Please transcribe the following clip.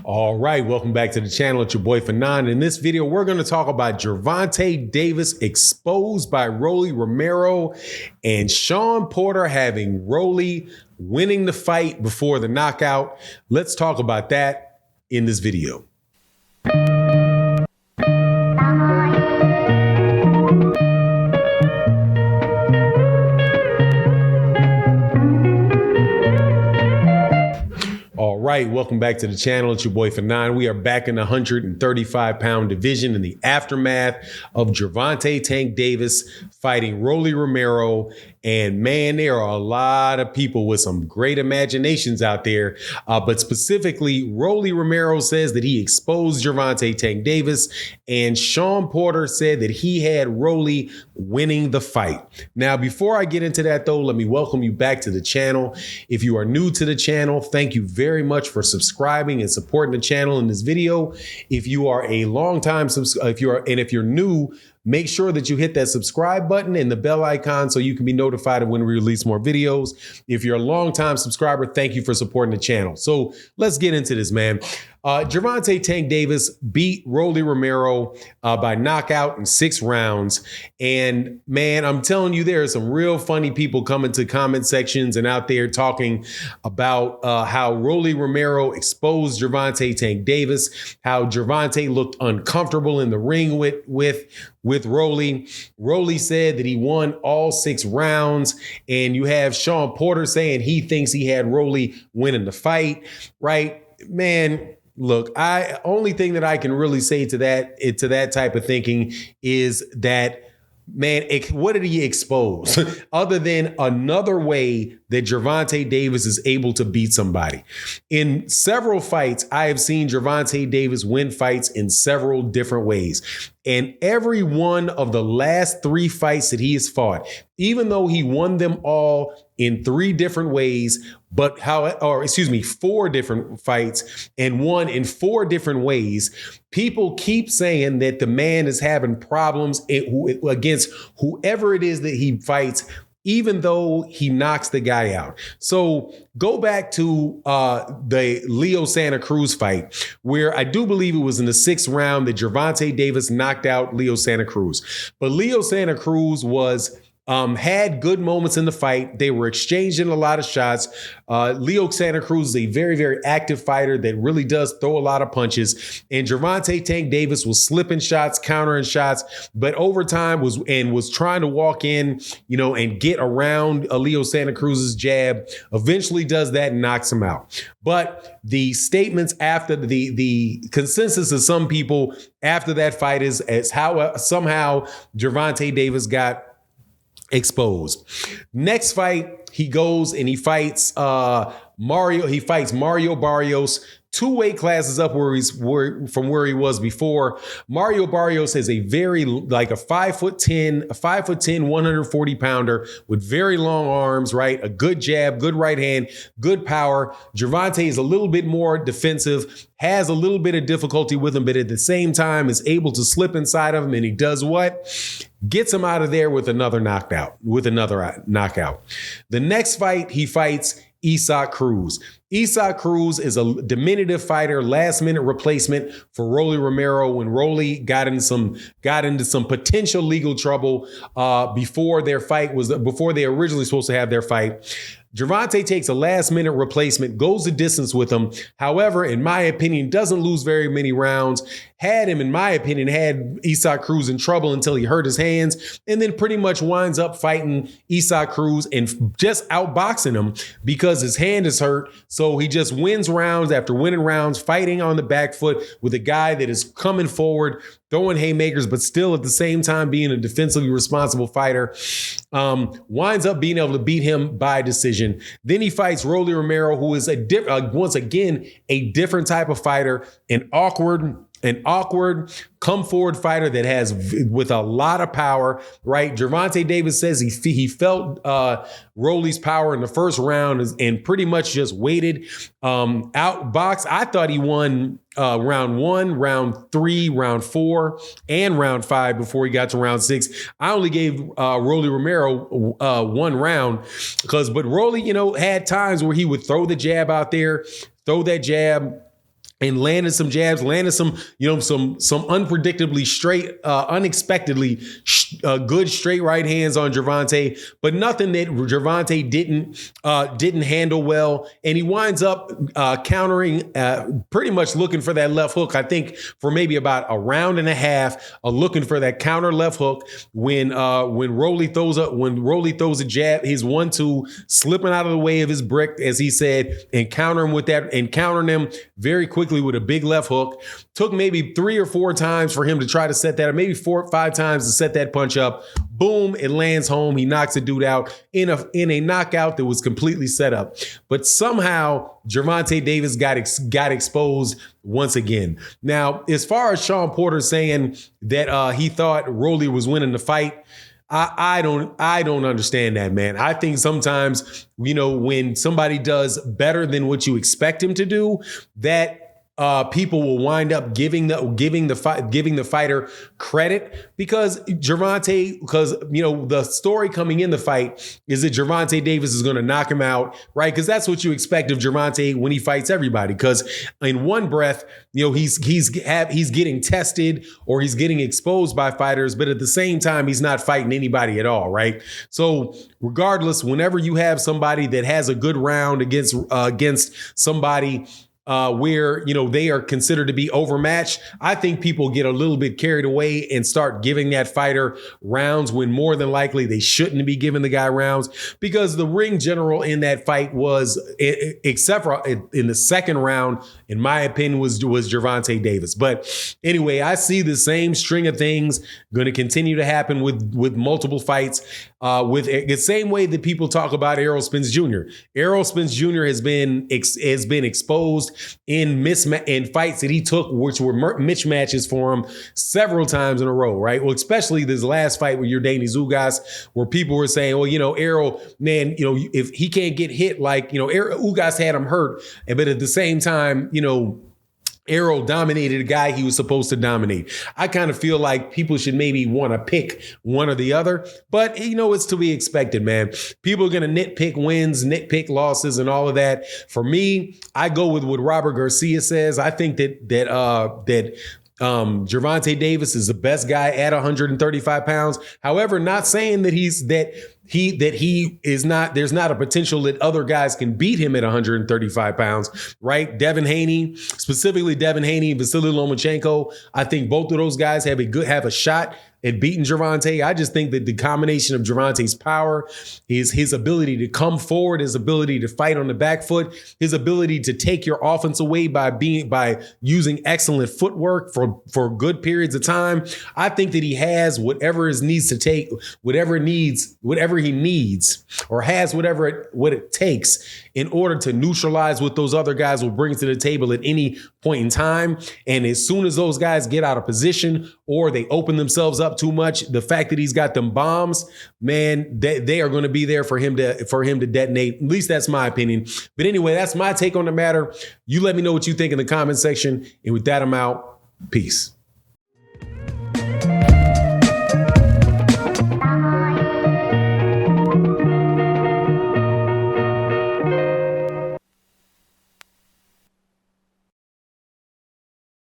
All right, welcome back to the channel. It's your boy Fanon. In this video, we're going to talk about Gervonta Davis exposed by Rolly Romero and Shawn Porter having Rolly winning the fight before the knockout. Let's talk about that in this video. All right, welcome back to the channel. It's your boy Fanon. We are back in the 135-pound division in the aftermath of Gervonta Tank Davis fighting Rolly Romero. And man, there are a lot of people with some great imaginations out there. But specifically, Rolly Romero says that he exposed Gervonta Tank Davis, and Shawn Porter said that he had Rolly winning the fight. Now, before I get into that, though, let me welcome you back to the channel. If you are new to the channel, thank you very much for subscribing and supporting the channel in this video. If you are a long time if you're new, make sure that you hit that subscribe button and the bell icon so you can be notified of when we release more videos. If you're a long-time subscriber, thank you for supporting the channel. So let's get into this, man. Gervonta Tank Davis beat Rolly Romero by knockout in 6 rounds. And man, I'm telling you, there are some real funny people coming to comment sections and out there talking about how Rolly Romero exposed Gervonta Tank Davis, how Gervonta looked uncomfortable in the ring with Rolly. Rolly said that he won all 6 rounds, and you have Shawn Porter saying he thinks he had Rolly winning the fight, right? Man, look, only thing that I can really say to that type of thinking is that, man, what did he expose other than another way that Gervonta Davis is able to beat somebody? In several fights, I have seen Gervonta Davis win fights in several different ways. And every one of the last 3 fights that he has fought, even though he won them all in 3 different ways, 4 different fights and won in 4 different ways, people keep saying that the man is having problems against whoever it is that he fights, even though he knocks the guy out. So go back to the Leo Santa Cruz fight, where I do believe it was in the 6th round that Gervonta Davis knocked out Leo Santa Cruz. But Leo Santa Cruz had good moments in the fight. They were exchanging a lot of shots. Leo Santa Cruz is a very, very active fighter that really does throw a lot of punches. And Gervonta Tank Davis was slipping shots, countering shots, but over time was trying to walk in, and get around Leo Santa Cruz's jab. Eventually does that and knocks him out. But the statements after the consensus of some people after that fight is how somehow Gervonta Davis got exposed. Next fight, he goes and he fights Mario. He fights Mario Barrios, 2 weight classes up from where he was before. Mario Barrios is a 5'10", 140 pounder with very long arms, right? A good jab, good right hand, good power. Gervonta is a little bit more defensive, has a little bit of difficulty with him, but at the same time is able to slip inside of him, and he does what? Gets him out of there with another knockout. The next fight, he fights Isaac Cruz. Isaac Cruz is a diminutive fighter, last-minute replacement for Rolly Romero when Rolly got into some potential legal trouble before they originally supposed to have their fight. Gervonta takes a last-minute replacement, goes the distance with him. However, in my opinion, doesn't lose very many rounds. Had Isaac Cruz in trouble until he hurt his hands, and then pretty much winds up fighting Isaac Cruz and just outboxing him because his hand is hurt. So he just wins rounds after winning rounds, fighting on the back foot with a guy that is coming forward, throwing haymakers, but still at the same time being a defensively responsible fighter. Winds up being able to beat him by decision. Then he fights Rolly Romero, who is once again a different type of fighter, an awkward come forward fighter that has with a lot of power, right? Gervonta Davis says he felt Rolly's power in the first round and pretty much just waited, outboxed. I thought he won round 1, round 3, round 4, and round 5 before he got to round 6. I only gave Rolly Romero 1 round but Rolly, had times where he would throw the jab out there, throw that jab, and landed some jabs, landed some, some unpredictably straight, unexpectedly good straight right hands on Gervonta, but nothing that Gervonta didn't handle well. And he winds up countering, pretty much looking for that left hook. I think for maybe about a round and a half, looking for that counter left hook when Rolly throws a jab, his 1-2, slipping out of the way of his brick, as he said, and countering with that, and countering him very quickly with a big left hook. Took maybe 3 or 4 times for him to try to set that, or maybe 4 or 5 times to set that punch up. Boom, it lands home. He knocks the dude out in a knockout that was completely set up. But somehow Gervonta Davis got exposed once again. Now, as far as Shawn Porter saying that he thought Rolly was winning the fight, I don't understand that, man. I think sometimes, when somebody does better than what you expect him to do, that people will wind up giving the fighter credit because the story coming in the fight is that Gervonta Davis is going to knock him out, right? Because that's what you expect of Gervonta when he fights everybody. Because in one breath, he's getting tested or he's getting exposed by fighters, but at the same time, he's not fighting anybody at all, right? So regardless, whenever you have somebody that has a good round against somebody where, they are considered to be overmatched, I think people get a little bit carried away and start giving that fighter rounds when more than likely they shouldn't be giving the guy rounds, because the ring general in that fight was, except for in the second round, in my opinion, was Gervonta Davis. But anyway, I see the same string of things going to continue to happen with multiple fights, with the same way that people talk about Errol Spence Jr. Errol Spence Jr. has been exposed in fights that he took, which were mismatches for him several times in a row, right? Well, especially this last fight with Yordenis Ugas, where people were saying, well, Errol, man, if he can't get hit like, Ugas had him hurt, but at the same time, Errol dominated a guy he was supposed to dominate. I kind of feel like people should maybe want to pick one or the other, but it's to be expected, man. People are going to nitpick wins, nitpick losses, and all of that. For me, I go with what Robert Garcia says. I think that Gervonta Davis is the best guy at 135 pounds. However, not saying that he is not, there's not a potential that other guys can beat him at 135 pounds, right? Specifically Devin Haney, Vasily Lomachenko. I think both of those guys have a shot at beating Gervonta. I just think that the combination of Gervonta's power, his ability to come forward, his ability to fight on the back foot, his ability to take your offense away by using excellent footwork for good periods of time. I think that he has whatever he needs, or has what it takes in order to neutralize what those other guys will bring to the table at any point in time. And as soon as those guys get out of position or they open themselves up too much, the fact that he's got them bombs, man, they are going to be there for him to detonate. At least that's my opinion. But anyway, that's my take on the matter. You let me know what you think in the comment section. And with that, I'm out. Peace.